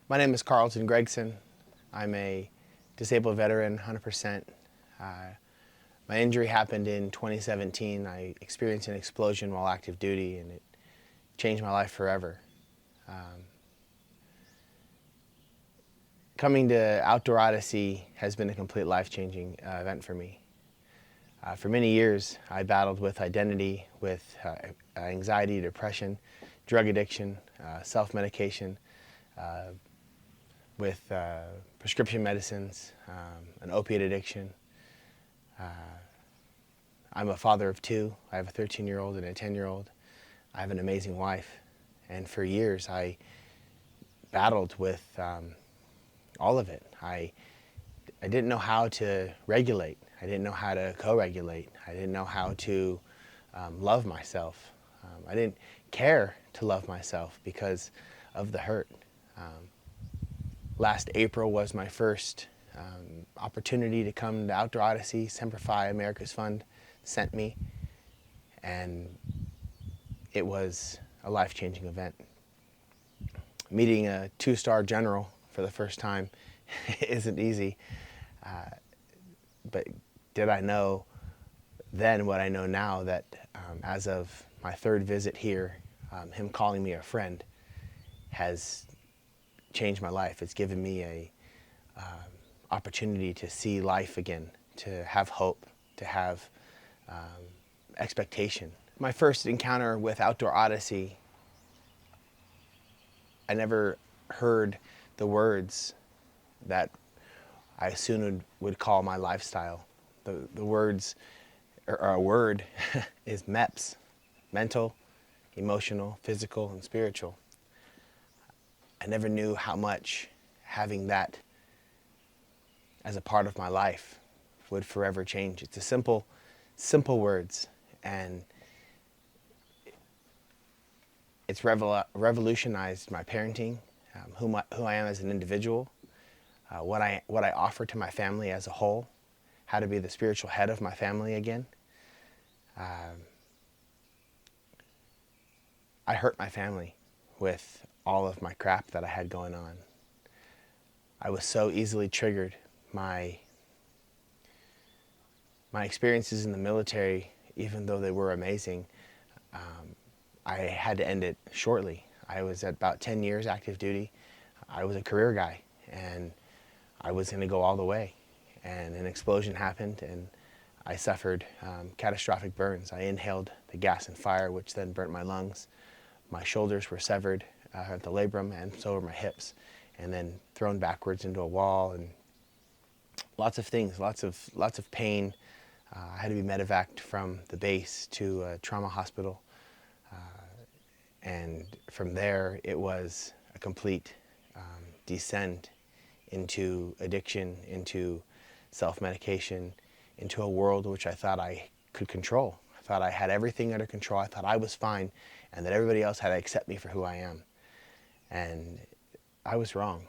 My name is Karlton Gregson. I'm a disabled veteran, 100%. My injury happened in 2017. I experienced an explosion while active duty, and it changed my life forever. Coming to Outdoor Odyssey has been a complete life-changing event for me. For many years, I battled with identity, with anxiety, depression, drug addiction, self-medication, with prescription medicines, an opiate addiction. I'm a father of two. I have a 13-year-old and a 10-year-old. I have an amazing wife. And for years, I battled with all of it. I didn't know how to regulate. I didn't know how to co-regulate. I didn't know how to love myself. I didn't care to love myself because of the hurt. Last April was my first opportunity to come to Outdoor Odyssey. Semper America's Fund sent me, and it was a life-changing event. Meeting a two-star general for the first time isn't easy, but did I know then what I know now, that as of my third visit here, him calling me a friend has changed my life. It's given me a opportunity to see life again, to have hope, to have expectation. My first encounter with Outdoor Odyssey, I never heard the words that I soon would call my lifestyle. The words, or a word, is MEPS, mental, emotional, physical, and spiritual. I never knew how much having that as a part of my life would forever change. It's a simple words, and it's revolutionized my parenting, who I am as an individual, what I offer to my family as a whole, how to be the spiritual head of my family again. I hurt my family with all of my crap that I had going on. I was so easily triggered. My experiences in the military, even though they were amazing, I had to end it shortly. I was at about 10 years active duty. I was a career guy, and I was going to go all the way. And an explosion happened, and I suffered catastrophic burns. I inhaled the gas and fire, which then burnt my lungs. My shoulders were severed at the labrum, and so were my hips, and then thrown backwards into a wall, and lots of things, lots of pain. I had to be medevaced from the base to a trauma hospital, and from there it was a complete descent into addiction, into self-medication, into a world which I thought I could control. I thought I had everything under control. I thought I was fine, and that everybody else had to accept me for who I am. And I was wrong.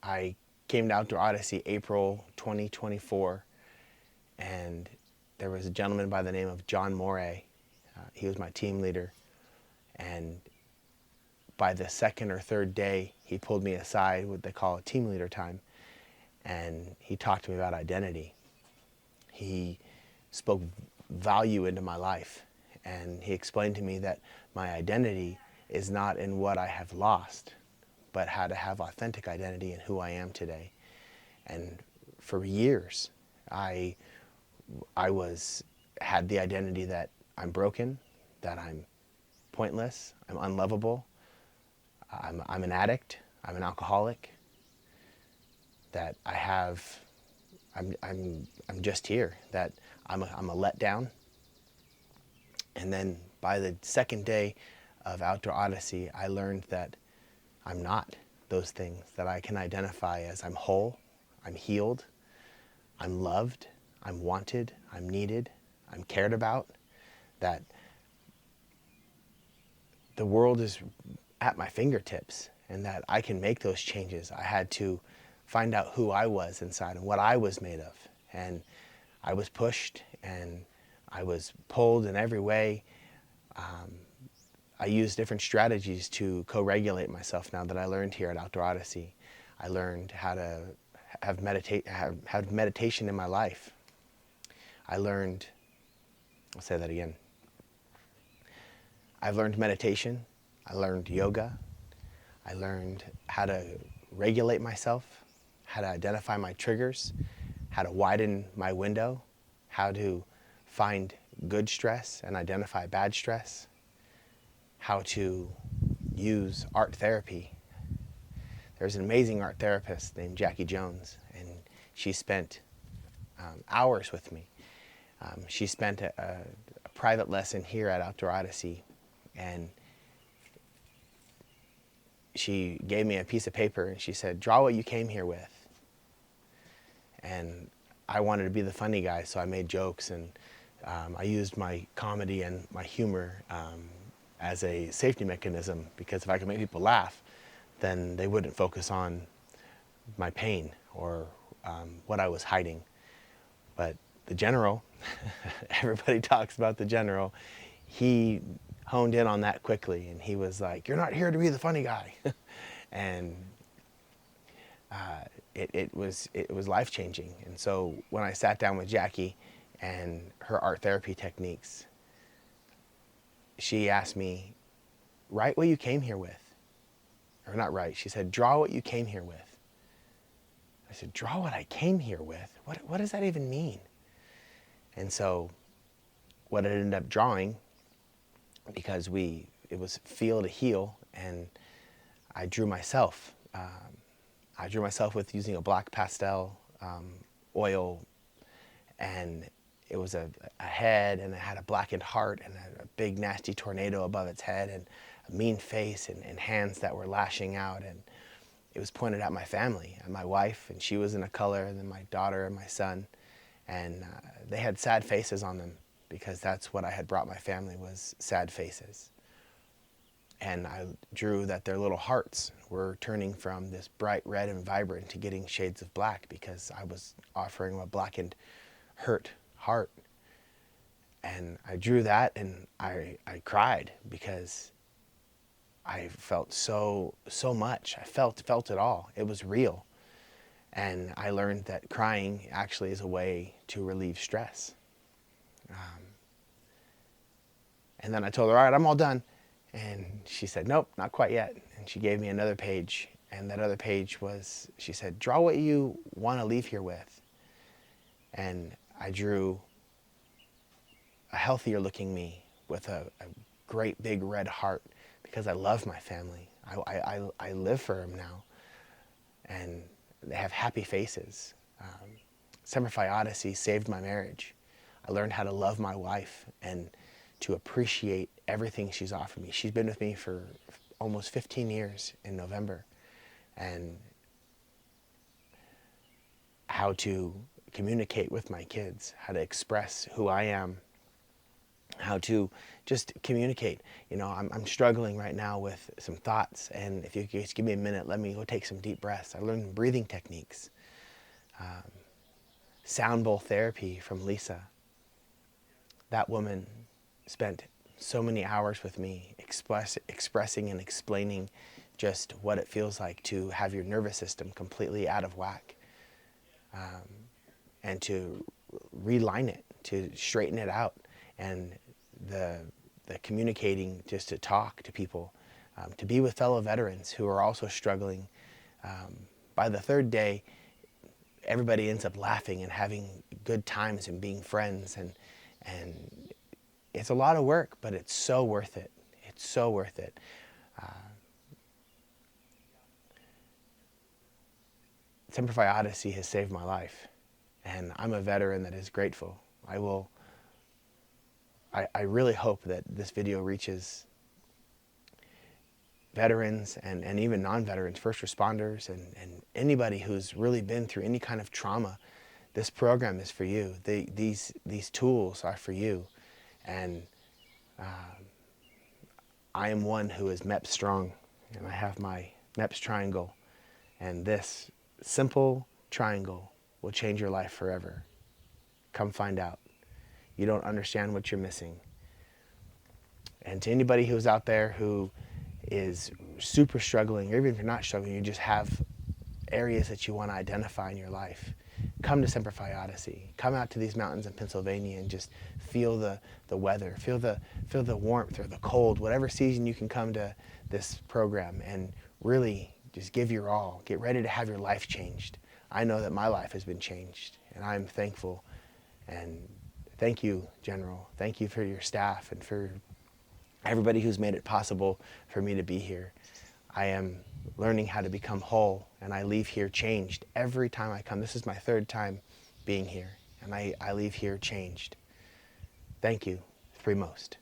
I came to Outdoor Odyssey April 2024, and there was a gentleman by the name of John Moray. He was my team leader, and by the second or third day, he pulled me aside, what they call a team leader time, and he talked to me about identity. He spoke value into my life, and he explained to me that my identity is not in what I have lost, but how to have authentic identity in who I am today. And for years, I had the identity that I'm broken, that I'm pointless, I'm unlovable, I'm an addict, I'm an alcoholic, that I'm just here, that I'm a letdown. And then by the second day of Outdoor Odyssey, I learned that I'm not those things, that I can identify as I'm whole, I'm healed, I'm loved, I'm wanted, I'm needed, I'm cared about, that the world is at my fingertips, and that I can make those changes. I had to find out who I was inside and what I was made of. And I was pushed, and I was pulled in every way. I use different strategies to co-regulate myself now that I learned here at Outdoor Odyssey. I learned how to have meditation in my life. I learned, I'll say that again. I've learned meditation. I learned yoga. I learned how to regulate myself, how to identify my triggers, how to widen my window, how to find good stress and identify bad stress, how to use art therapy. There's an amazing art therapist named Jackie Jones, and she spent hours with me. She spent a private lesson here at Outdoor Odyssey, and she gave me a piece of paper and she said, draw what you came here with. And I wanted to be the funny guy, so I made jokes, and I used my comedy and my humor as a safety mechanism, because if I could make people laugh, then they wouldn't focus on my pain or what I was hiding. But the general, everybody talks about the general, he honed in on that quickly, and he was like, you're not here to be the funny guy. And it was life-changing. And so when I sat down with Jackie and her art therapy techniques, she asked me, write what you came here with. Or not write, she said, draw what you came here with. I said, draw what I came here with? What does that even mean? And so what I ended up drawing, because it was feel to heal, and I drew myself. I drew myself with using a black pastel oil, and it was a head, and it had a blackened heart, and a big nasty tornado above its head, and a mean face, and hands that were lashing out, and it was pointed at my family, and my wife, and she was in a color, and then my daughter and my son, and they had sad faces on them, because that's what I had brought my family, was sad faces. And I drew that their little hearts were turning from this bright red and vibrant to getting shades of black, because I was offering them a blackened, hurt heart. And I drew that, and I cried, because I felt so much. I felt it all. It was real. And I learned that crying actually is a way to relieve stress. And then I told her, all right, I'm all done. And she said, nope, not quite yet. And she gave me another page. And that other page was, she said, draw what you want to leave here with. And I drew a healthier looking me with a great big red heart, because I love my family. I live for them now. And they have happy faces. Semper Odyssey saved my marriage. I learned how to love my wife and to appreciate everything she's offered me. She's been with me for almost 15 years in November. And how to communicate with my kids, how to express who I am, how to just communicate. You know, I'm struggling right now with some thoughts, and if you could just give me a minute, let me go take some deep breaths. I learned breathing techniques. Sound bowl therapy from Lisa. That woman spent so many hours with me expressing and explaining just what it feels like to have your nervous system completely out of whack, and to realign it, to straighten it out, and the communicating, just to talk to people, to be with fellow veterans who are also struggling. By the third day, everybody ends up laughing and having good times and being friends, and it's a lot of work, but it's so worth it. It's so worth it. Semper Odyssey has saved my life, and I'm a veteran that is grateful. I really hope that this video reaches veterans and even non-veterans, first responders, and anybody who's really been through any kind of trauma. This program is for you. These tools are for you. And I am one who is MEP strong, and I have my MEPS triangle, and this simple triangle will change your life forever. Come find out. You don't understand what you're missing. And to anybody who's out there who is super struggling, or even if you're not struggling, you just have areas that you want to identify in your life, come to Semper Odyssey. Come out to these mountains in Pennsylvania and just feel the weather, feel the warmth or the cold, whatever season you can come to this program, and really just give your all. Get ready to have your life changed. I know that my life has been changed, and I'm thankful. And thank you, General. Thank you for your staff and for everybody who's made it possible for me to be here. I am learning how to become whole, and I leave here changed every time I come. This is my third time being here, and I leave here changed. Thank you, Three Most.